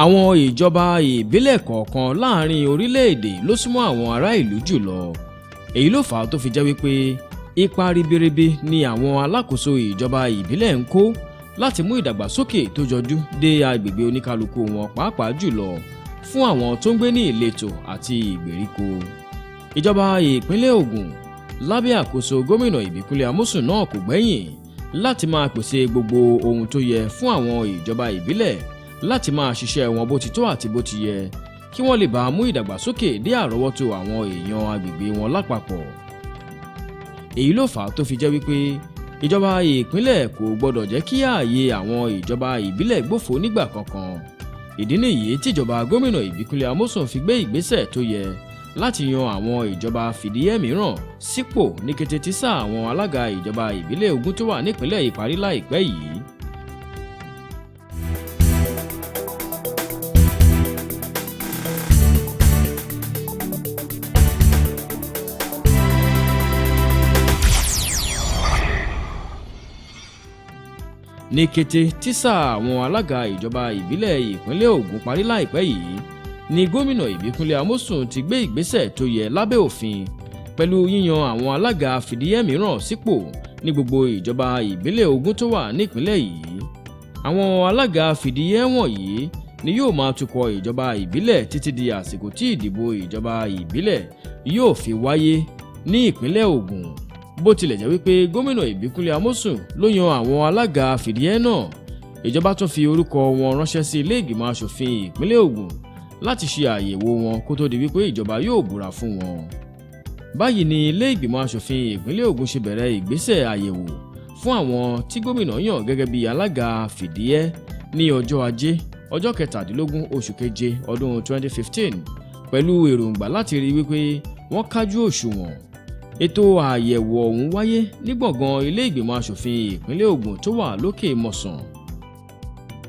Àwọn ìjọba ìbílẹ̀ kọ̀ọ̀kan láàrin orílẹ̀-èdè ló súnmọ́ àwọn ará ìlú jùlọ. Èyí ló fà á tó fi jẹ́ wípé ipa ribiribi ni àwọn alákòóso ìjọba ìbílẹ̀ ń kó láti mú ìdàgbàsókè tó jọjú dé agbègbè oníkálukú wọn, pàápàá jùlọ fún àwọn tó ń gbé ní ìletò àti ìgbèríko. Ìjọba ìpínlẹ̀ Ògùn lábẹ́ àkóso gómìnà Ìbíkúnlé Amósùn náà kò gbẹ́yìn láti máa pèsè gbogbo ohun tó yẹ fún àwọn ìjọba ìbílẹ̀ láti máa ṣiṣẹ́ wọn bó ti tó àti bó ti yẹ kí wọ́n lè bá mú ìdàgbàsókè dé àrọ́wọ́tó àwọn èèyàn agbègbè wọn lápapọ̀. Èyí ló fà á tó fi jẹ́ wípé ìjọba ìpínlẹ̀ kò gbọdọ̀ jẹ́ kí ààyè àwọn ìjọba ìbílẹ̀ gbófo nígbà kankan. Ìdí nìyí tíjọba gómìnà Ìbíkúnlé Amósùn fi gbé ìgbésẹ̀ tó yẹ láti yan àwọn ìjọba fìdíhẹ́ mìíràn sípò ní kété tí sáà àwọn alága ìjọba ìbílẹ̀ ogún tó wà nípìnlẹ̀ yìí parí láìpẹ́ yìí. Ní kété tí sáà àwọn alága ìjọba ìbílẹ̀ ìpínlẹ̀ Ògùn parí láìpẹ́ yìí ni gómìnà Ìbíkúnlé Amósùn ti gbé ìgbésẹ̀ tó yẹ lábẹ́ òfin pẹ̀lú yíyan àwọn alága fìdíhẹ́ mìíràn sípò ní gbogbo ìjọba ìbílẹ̀ ogún tó wà nípìnlẹ̀ yìí. Àwọn alága fìdíhẹ́ wọ̀nyí ni yóò máa tukọ̀ ìjọba ìbílẹ̀ títí di àsìkò tí ìdìbò ìjọba ìbílẹ̀ yóò fi wáyé ní ìpínlẹ̀ Ògùn. Bó tilẹ̀ jẹ́ wípé gómìnà Ìbíkúnlé Amósùn ló yan àwọn alága fìdíhẹ́ náà, ìjọba tún fi orúkọ wọn ránṣẹ́ sí ilé ìgbìmọ̀ asòfin ìpínlẹ̀ Ògùn láti ṣe àyẹ̀wò wọn kó tó di wípé ìjọba yóò búra fún wọn. Báyìí ni ilé ìgbìmọ̀ asòfin ìpínlẹ̀ Ògùn ṣe bẹ̀rẹ̀ ìgbésẹ̀ àyẹ̀wò fún àwọn tí gómìnà yàn gẹ́gẹ́ bí alága fìdíhẹ́ ní ọjọ́ Ajé ọjọ́ 17 oṣù keje ọdún 2015 pẹ̀lú èròǹgbà láti rí wípé wọ́n kájú òṣùwọ̀n. Ètò àyẹ̀wò ọ̀hún wáyé ní gbọ̀ngàn ilé ìgbìmọ̀ asòfin ìpínlẹ̀ Ògùn tó wà lókè Mọ̀sán.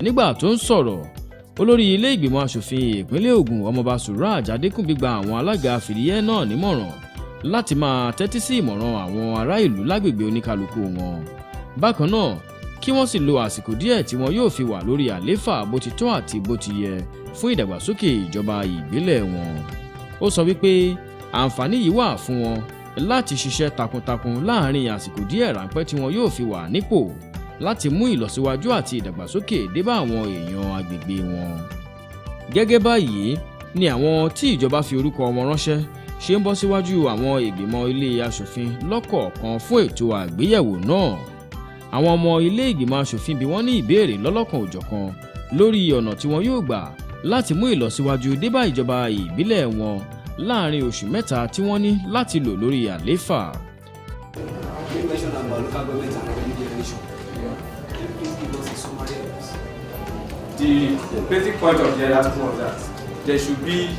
Nígbà tó ń sọ̀rọ̀, olórí ilé ìgbìmọ̀ asòfin ìpínlẹ̀ Ògùn ọmọọba Suraj Adékúnbí gba àwọn alága fìdíhẹ́ náà nímọ̀ràn láti máa tẹ́tí sí ìmọ̀ràn àwọn ará ìlú lágbègbè oníkálukú wọn. Bákan náà kí wọ́n sì lo àsìkò díẹ̀ tí wọn yóò fi wà lórí àlééfà bó ti tọ́ àti bó ti yẹ fún ìdàgbàsókè ìjọba ìbílẹ̀ wọn. Ó sọ wípé àǹfààní yìí wà fún wọn láti ṣiṣẹ́ takuntakun láàrin àsìkò díẹ̀ ráńpẹ́ tí wọn yóò fi wà nípò láti mú ìlọsíwájú àti ìdàgbàsókè dé bá àwọn èèyàn agbègbè wọn. Gẹ́gẹ́ báyìí ni àwọn tí ìjọba fi orúkọ wọn ránṣẹ́ ṣe ń bọ́ síwájú àwọn ìgbìmọ̀ ilé aṣòfin lọ́kọ̀ọ̀kan fún ètò àgbéyẹ̀wò náà. Àwọn ọmọ ilé ìgbìmọ̀ aṣòfin bí wọ́n ní ìbéèrè lọ́lọ́kan òjọ̀kan lórí ọ̀nà tí wọn yóò gbà láti mú ìlọsíwájú dé bá ìjọba ìbílẹ̀ wọn láàrin oṣù mẹ́ta tí wọ́n ní láti lò lórí àlééfà. The basic point of the article was that there should be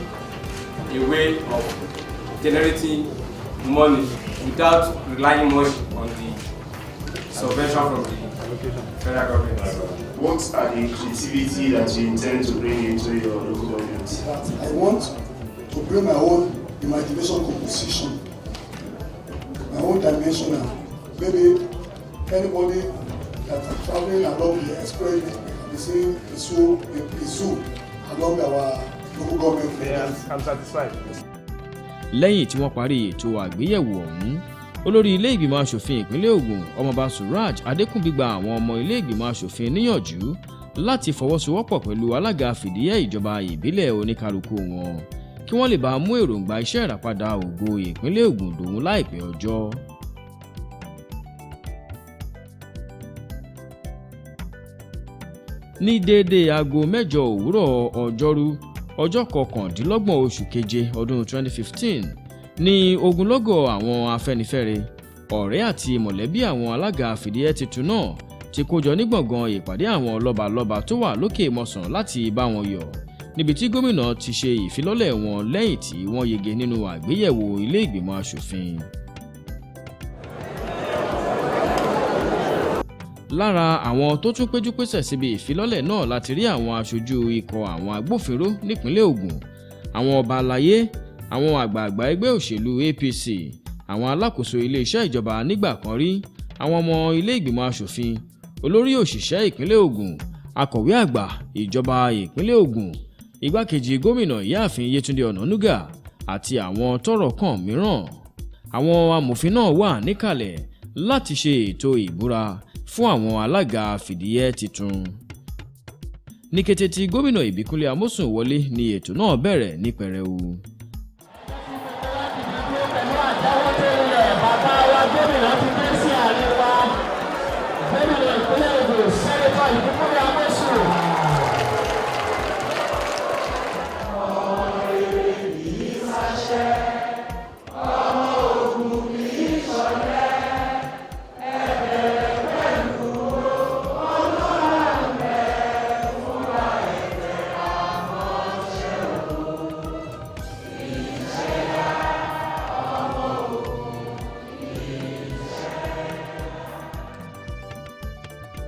a way of generating money without relying much on the subvention from the federal government. What are the creativity that you intend to bring into your local government? I want to bring my own imagination composition, my own dimension. Maybe anybody that is traveling along the express is seeing a zoo along our local government. Yes, I'm satisfied. Lẹ́yìn tí wọ́n parí ètò àgbéyẹ̀wò ọ̀hún, olórí ilé ìgbìmọ̀ asòfin ìpínlẹ̀ Ògùn ọmọọba Suraj Adékúnbí gba àwọn ọmọ ilé ìgbìmọ̀ asòfin níyànjú láti fọwọ́sowọ́pọ̀ pẹ̀lú alága fìdíhẹ́ ìjọba ìbílẹ̀ oníkálukú wọn kí wọ́n lè bá mú èròǹgbà iṣẹ́ ìràpadà ògo ìpínlẹ̀ Ògùn dòun láìpẹ́ ọjọ́. Ní déédéé aago 8 òwúrọ̀ ọjọ́rú ọjọ́ 29 oṣù keje ọdún 2015 ní ogunlọ́gọ̀ àwọn Afẹ́nifẹ́re, ọ̀rẹ́ àti mọ̀lẹ́bí àwọn alága fìdíhẹ́ tuntun náà ti kójọ ní gbọ̀ngàn ìpàdé àwọn lọ́balọ́ba tó wà lókè Mọ̀sán láti bá wọn yọ̀ níbi tí gómìnà ti ṣe ìfilọ́lẹ̀ wọn lẹ́yìn tí wọ́n yege nínú àgbéyẹ̀wò ilé ìgbìmọ̀ aṣòfin. Lára àwọn tó tún péjúpésẹ̀ síbi ìfilọ́lẹ̀ náà láti rí àwọn aṣojú ikọ̀ àwọn agbófinró nípínlẹ̀ Ògùn, àwọn ọba aláyé, àwọn àgbààgbà ẹgbẹ́ òṣèlú APC, àwọn alákòóso iléeṣẹ́ ìjọba nígbà kan rí, àwọn ọmọ ilé ìgbìmọ̀ aṣòfin, olórí òṣìṣẹ́ ìpínlẹ̀ Ògùn akọ̀wé àgbà ìjọba ìpínlẹ̀ Ògùn, igbákejì gómìnà ìyáàfin Yétúndé Ọ̀nànúgà àti àwọn tọ́rọ̀ kàn mìíràn. Àwọn amòfin náà wà níkàlẹ̀ láti ṣe ètò ìbúra fún àwọn alága fìdíhẹ́ tuntun. Ní kété tí gómìnà Ìbíkúnlé Amósùn wọlé ni ètò náà bẹ̀rẹ̀ ní pẹrẹu.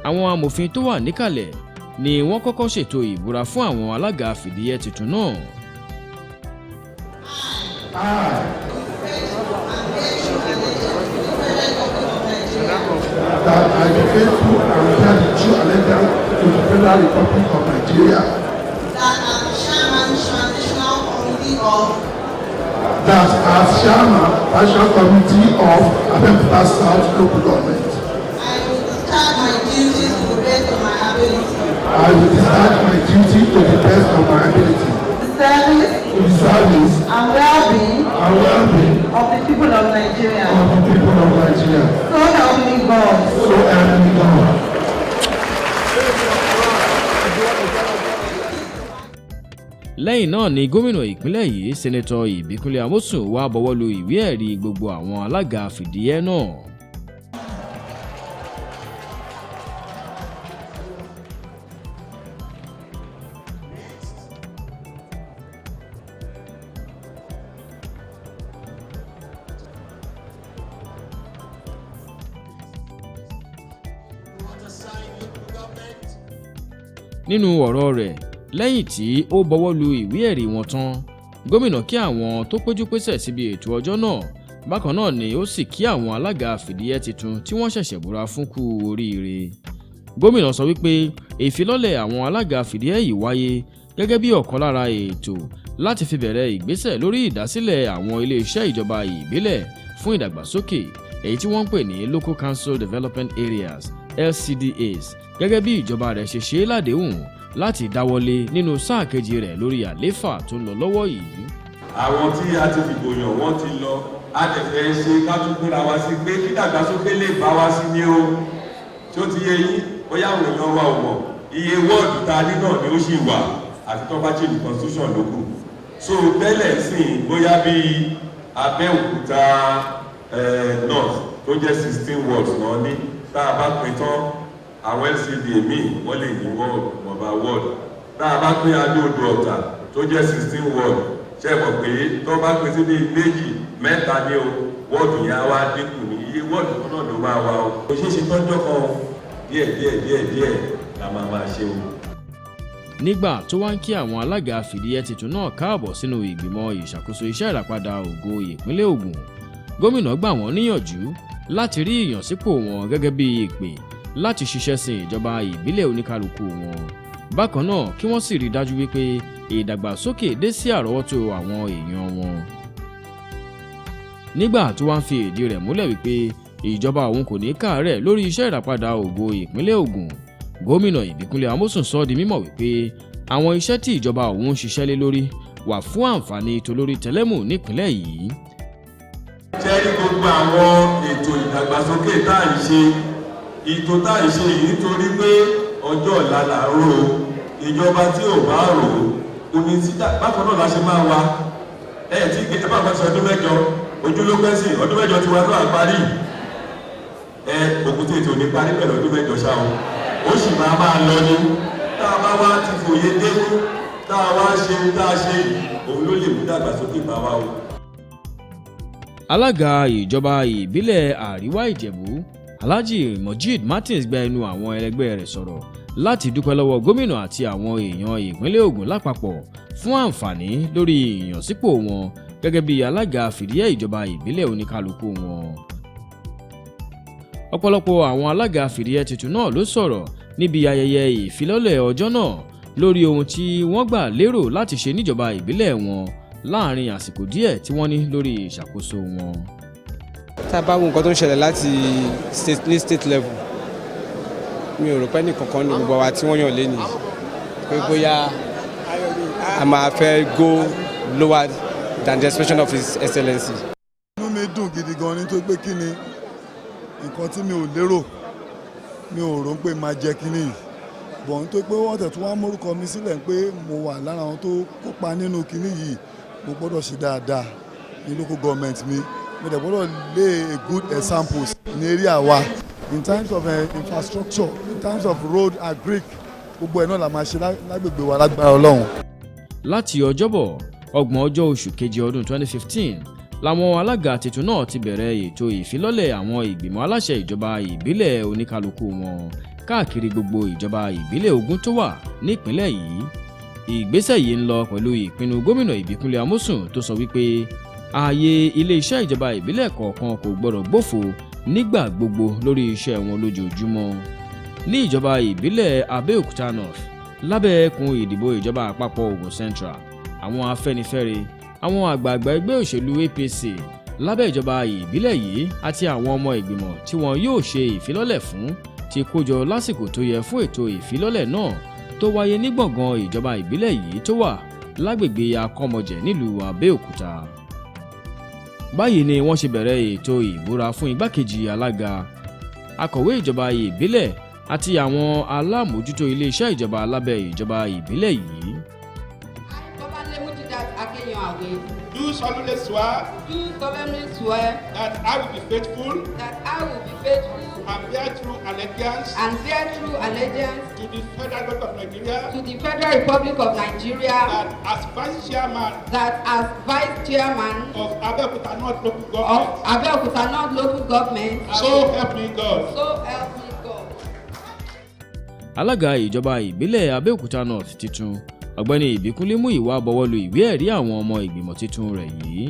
Àwọn amòfin tó wà níkàlẹ̀ ni wọ́n kọ́kọ́ ṣètò ìbúra fún àwọn alága fìdíhẹ́ tuntun náà. That I be faithful and bear the true allegiance to the Federal Republic of Nigeria. That as chairman transitional committee of. That as chairman transitional committee of Abẹ́òkúta South local government. I will discharge my duties to the best of my ability. I will discharge my duty to the best of my ability. To the service and well-being of the people of Nigeria. So help me God. Lẹ́yìn náà ni gómìnà ìpínlẹ̀ yìí sẹ́nẹ́tọ̀ Ìbíkúnlé Amósùn wá bọwọ́lu ìwé ẹ̀rí gbogbo àwọn alága fìdíhẹ́ náà. Nínú ọ̀rọ̀ rẹ̀ lẹ́yìn tí ó bọwọ́lu ìwé ẹ̀rí wọn tán, gómìnà kí àwọn tó péjú pésẹ̀ síbi ètò ọjọ́ náà. Bákan náà ni ó sì kí àwọn alága fìdíhẹ́ tuntun tí wọ́n ṣẹ̀ṣẹ̀ búra fún kú oríire. Gómìnà sọ wípé ìfilọ́lẹ̀ àwọn alága fìdíhẹ́ yìí wáyé gẹ́gẹ́ bí ọ̀kan lára ètò láti fi bẹ̀rẹ̀ ìgbésẹ̀ lórí ìdásílẹ̀ àwọn ilé-iṣẹ́ ìjọba ìbílẹ̀ fún ìdàgbàsókè èyí tí wọ́n ń pè ní Local Council Development Areas LCDAs gẹ́gẹ́ bí ìjọba rẹ̀ ṣe ṣe ládéhùn láti dáwọ́lé nínú sáà kejì rẹ̀ lórí àlééfà tó ń lọ lọ́wọ́ yìí. Àwọn tí a ti fìbò yàn wọ́n ti lọ, a dẹ̀ fẹ́ ṣe ká tún gbéra wá sí pé kí dàgbàsókè lè bá wá sí ní o. Tí ó ti yé yín, bóyá àwọn èèyàn wa ò mọ̀, iye wọ́ọ̀dù ta ní náà ni ó sì wà àti tó bá change constitution ló kù. So tẹ́lẹ̀ sìn bóyá bíi Abẹ́òkúta North tó jẹ́ 16 wards náà ní tá a bá pín tán àwọn LCDA míì wọ́n lè ní wọ́ọ̀dù wọ́ọ̀dù tá a bá pín Adó-Odò Ọ̀tà tó jẹ́ 16 wọ́ọ̀dù ṣe mọ̀ pé tó bá pín sí ní méjì mẹ́ta ní o wọ́ọ̀dù yẹn á wá dínkù ní iye wọ́ọ̀dù kan náà ló máa wá o. kò ṣeé ṣe tọ́jọ́ kan díẹ̀ la máa ṣe o. Nígbà tó wá ń kí àwọn alága fìdíhẹ́ tuntun náà káàbọ̀ sínú ìgbìmọ̀ ìṣàkóso iṣẹ́ ìràpadà ògo ìpínlẹ̀ Ògùn, gómìnà gbà wọ́n níyànjú láti rí ìyànsípò wọn gẹ́gẹ́ bí ìpè láti ṣiṣẹ́ sin ìjọba ìbílẹ̀ oníkálukú wọn. Bákan náà kí wọ́n sì rí dájú wípé ìdàgbàsókè dé sí àrọ́wọ́tó àwọn èèyàn wọn. Nígbà tó wá ń fi ìdí rẹ̀ múlẹ̀ wípé ìjọba òun kò ní káàárẹ̀ lórí iṣẹ́ ìràpadà ògo ìpínlẹ̀ Ògùn, gómìnà Ìbíkúnlé Amósùn sọ di mímọ̀ wípé àwọn iṣẹ́ tí ìjọba òun ń ṣiṣẹ́ lé lórí wà fún àǹfààní tolórí tẹlẹ́mù nípìnlẹ̀ yìí. Jẹ́rí gbogbo àwọn ètò ìdàgbàsókè tá à ń ṣe ètò tá à ń ṣe yìí nítorí pé ọjọ́ ọ̀la là ń rò ìjọba tí ò bá rò omi tí bákan náà la ṣe máa wá tí ẹ bá fẹ́ sọ ọdún mẹ́jọ ojúlógbẹ́ sí ọdún mẹ́jọ tí wọ́n náà parí òkúté ètò ní parí pẹ̀lú ọdún mẹ́jọ ṣáà ó sì máa lọ ní tá a bá wá ti fòye dénú tá a wá ṣe tá a ṣe òun ló lè mú dàgbàsókè bá wa o. Alága ìjọba ìbílẹ̀ Àríwá Ìjẹ̀bú Alhaji Mojeed Martins gba ẹnu àwọn ẹlẹgbẹ́ rẹ̀ sọ̀rọ̀ láti dúpẹ́ lọ́wọ́ gómìnà àti àwọn èèyàn ìpínlẹ̀ Ògùn lápapọ̀ fún àǹfààní lórí ìyànsípò wọn gẹ́gẹ́ bí alága fìdíhẹ́ ìjọba ìbílẹ̀ oníkálukú wọn. Ọ̀pọ̀lọpọ̀ àwọn alága fìdíhẹ́ tuntun náà ló sọ̀rọ̀ níbi ayẹyẹ ìfilọ́lẹ̀ ọjọ́ náà lórí ohun tí wọ́n gbà lérò láti ṣe níjọba ìbílẹ̀ wọn láàrin àsìkò díẹ̀ tí wọ́n ní lórí ìṣàkóso wọn. tá a bá wo nǹkan tó ń ṣẹlẹ̀ láti ní state level mi ò rò pé nìkankan ní gbogbo wa tí wọ́n yàn lé nìyí pé bóyá a máa fẹ́ go lower than the expression of his excellency. inú mi dùn gidi gan ni tó pé kí ni nǹkan tí mi ò lérò mi ò rò pé máa jẹ́ kínní yìí bọ̀ nítorí pé wọ́n tẹ̀ tún wá mórúkọ mi sílẹ̀ pé mo wà lára àwọn tó kópa nínú kínní yìí mo gbọ́dọ̀ ṣe dáadáa ní local government mi mo dẹ̀ gbọ́dọ̀ lay a good example ní area wa in terms of infrastructure in terms of road agric gbogbo ẹ̀ náà la máa ṣe lágbègbè wa lágbára Ọlọ́run. láti ọjọ́bọ̀ 30 oṣù keje ọdún 2015 làwọn alága tuntun náà ti bẹ̀rẹ̀ ètò ìfilọ́lẹ̀ àwọn ìgbìmọ̀ aláṣẹ ìjọba ìbílẹ̀ oníkálukú wọn káàkiri gbogbo ìjọba ìbílẹ̀ 20 tó wà nípínlẹ̀ yìí. ìgbésẹ̀ yìí ń lọ pẹ̀lú ìpinnu gómìnà Ìbíkúnlé Amósùn tó sọ wípé ààyè ilé-iṣẹ́ ìjọba ìbílẹ̀ kọ̀ọ̀kan kò gbọdọ̀ gbófo nígbà gbogbo lórí iṣẹ́ wọn lójoojúmọ́. ní ìjọba ìbílẹ̀ Abẹ́òkúta North lábẹ́ ẹkùn ìdìbò ìjọba àpapọ̀ Ògùn Central àwọn Afẹ́nifẹ́re àwọn àgbààgbà ẹgbẹ́ òṣèlú APC lábẹ́ ìjọba ìbílẹ̀ yìí àti àwọn ọmọ ìgbìmọ̀ tí wọn yóò ṣe ìfilọ́lẹ̀ fún ti kójọ lásìkò tó yẹ fún ètò ìfilọ́lẹ̀ náà tó wáyé ní gbọ̀ngàn ìjọba ìbílẹ̀ yìí tó wà lágbègbè Akọ́mọjẹ̀ nílùú Abẹ́òkúta. báyìí ni wọ́n ṣe bẹ̀rẹ̀ ètò ìbúra fún igbákejì alága akọ̀wé ìjọba ìbílẹ̀ àti àwọn alámòójútó iléeṣẹ́ ìjọba lábẹ́ ìjọba ìbílẹ̀ yìí. Do solemnly swear that I will be faithful and bear true allegiance to the Federal Republic of Nigeria that as vice chairman of Abeokuta North local government so help me God. alága ìjọba ìbílẹ̀ Abẹ́òkúta North titun ọ̀gbẹ́ni Ìbíkúnlé Múyìwá bọwọ́lu ìwé ẹ̀rí àwọn ọmọ ìgbìmọ̀ titun rẹ̀ yìí.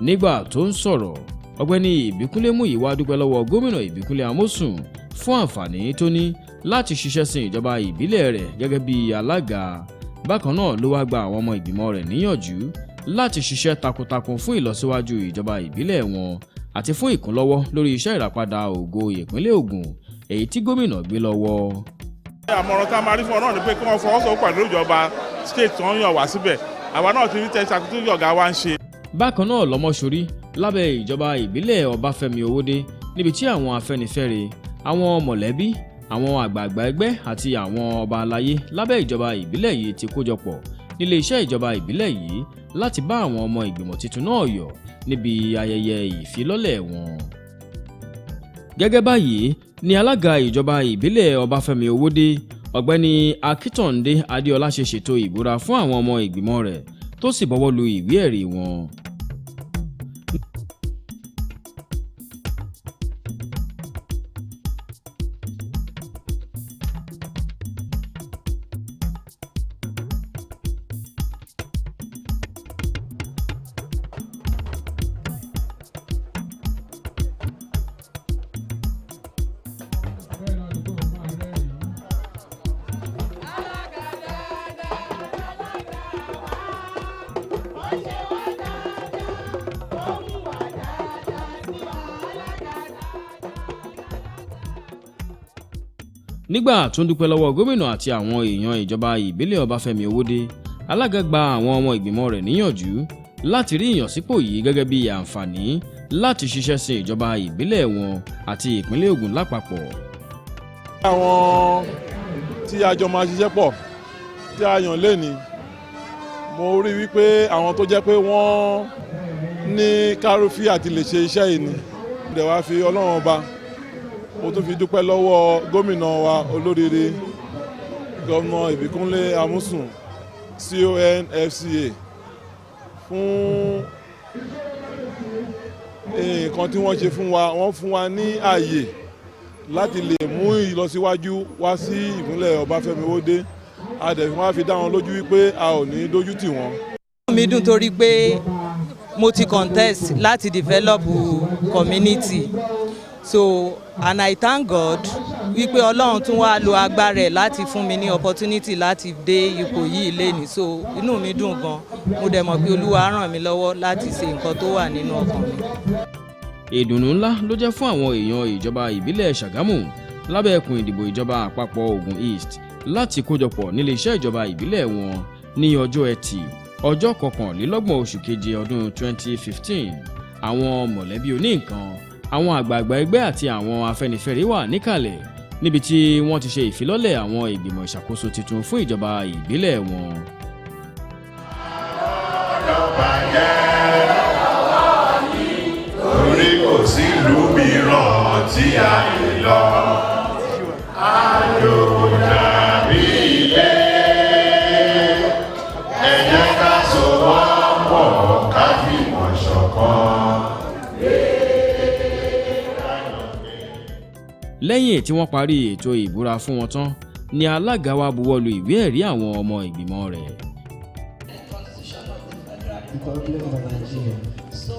nígbà tó ń sọ̀rọ̀ ọ̀gbẹ́ni Ìbíkúnlé Múyìwá dúpẹ́ lọ́wọ́ gómìnà Ìbíkúnlé Amósùn fún àǹfààní tó ní láti ṣiṣẹ́ sin ìjọba ìbílẹ̀ rẹ̀ gẹ́gẹ́ bí alága. bákan náà ló wá gba àwọn ọmọ ìgbìmọ̀ rẹ̀ níyànjú láti ṣiṣẹ́ takuntakun fún ìlọsíwájú ìjọba ìbílẹ̀ wọn àti fún ìkúnlọ́wọ́ lórí iṣẹ́ ìràpadà ògo ìpínlẹ̀ Ògùn èyí tí gómìnà gbé lọ́wọ́. àmọ̀ràn tá a máa rí fún ọ náà ni pé kí wọ́n fọwọ́sowọ́pọ̀ pẹ̀lú ìjọba state tó ń yàn wá síbẹ̀ àwa náà ti rí tẹ́sí àkútú ọ̀gá wa ń ṣe. bákan náà lọ́mọ́sórí lábẹ́ ìjọba ìbílẹ̀ Ọbáfẹ́mi Owódé níbi tí àwọn Afẹ́nifẹ́re àwọn mọ̀lẹ́bí àwọn àgbààgbà ẹgbẹ́ àti àwọn ọba aláyé lábẹ́ ìjọba ìbílẹ̀ yìí ti kójọpọ̀ nílé iṣẹ́ ìjọba ìbílẹ̀ yìí láti bá àwọn ọmọ ìgbìmọ̀ tuntun náà yọ̀ níbi ayẹyẹ ìfilọ́lẹ̀ wọn. gẹ́gẹ́ báyìí ni alága ìjọba ìbílẹ̀ Ọbáfẹ́mi Owódé ọ̀gbẹ́ni Akítọ̀ǹdé Adéọlá ṣe ṣètò ìbúra fún àwọn ọmọ ìgbìmọ̀ rẹ̀ tó sì bọwọ́ lu ìwé ẹ̀rí wọn. nígbà tó ń dúpẹ́ lọ́wọ́ gómìnà àti àwọn èèyàn ìjọba ìbílẹ̀ Ọbáfẹ́mi Owódé alága gba àwọn ọmọ ìgbìmọ̀ rẹ̀ níyànjú láti rí ìyànsípò yìí gẹ́gẹ́ bí àǹfààní láti ṣiṣẹ́ sin ìjọba ìbílẹ̀ wọn àti ìpínlẹ̀ Ògùn lápapọ̀. àwọn tí a jọ máa ṣiṣẹ́ pọ̀ tí a yàn lẹ́ni mo rí wípé àwọn tó jẹ́ pé wọ́n ní kárọ́fì àti lè ṣe iṣẹ́ yìí ni dẹ̀ wá fi Ọlọ́run ọba mo tún fi dúpẹ́ lọ́wọ́ gómìnà wa olóríire gómìnà Ìbíkúnlé Amósùn CONFCA fún nǹkan tí wọ́n ṣe fún wa wọ́n fún wa ní ààyè láti lè mú ìlọsíwájú wá sí ìpínlẹ̀ Ọbáfẹ́mi Owódé a dẹ̀ wá fi dá wọn lójú wípé a ò ní dójú tì wọ́n. mi dùn torí pé mo ti contest láti develop community so and I thank God wípé Ọlọ́run tún wá lo agbára ẹ̀ láti fún mi ní opportunity láti dé ipò yìí lénìí so inú mi dùn gan mo dẹ̀ mọ̀ pé Olúwa ràn mí lọ́wọ́ láti ṣe nǹkan tó wà nínú ọkàn mi. ìdùnnú ńlá ló jẹ́ fún àwọn èèyàn ìjọba ìbílẹ̀ Ṣàgámù lábẹ́ ẹkùn ìdìbò ìjọba àpapọ̀ Ògùn East láti kójọpọ̀ nílé iṣẹ́ ìjọba ìbílẹ̀ wọn ní ọjọ́ Ẹtì ọjọ́ 21 oṣù keje ọdún 2015. àwọn mọ̀lẹ́bí oníǹkan àwọn àgbààgbà ẹgbẹ́ àti àwọn afẹ́nifẹ́re wà níkàlẹ̀ níbi tí wọ́n ti ṣe ìfilọ́lẹ̀ àwọn ìgbìmọ̀ ìṣàkóso tuntun fún ìjọba ìbílẹ̀ wọn. Torí kò sí ìlú mìíràn tí a lè lọ, àjò dàbí ilé. Ẹ jẹ́ ká sowọ́pọ̀ ká fìmọ̀ ṣọ̀kan. lẹ́yìn tí wọ́n parí ètò ìbúra fún wọn tán ni alága wa buwọ́lu ìwé ẹ̀rí àwọn ọmọ ìgbìmọ̀ rẹ̀. Republic of Nigeria. So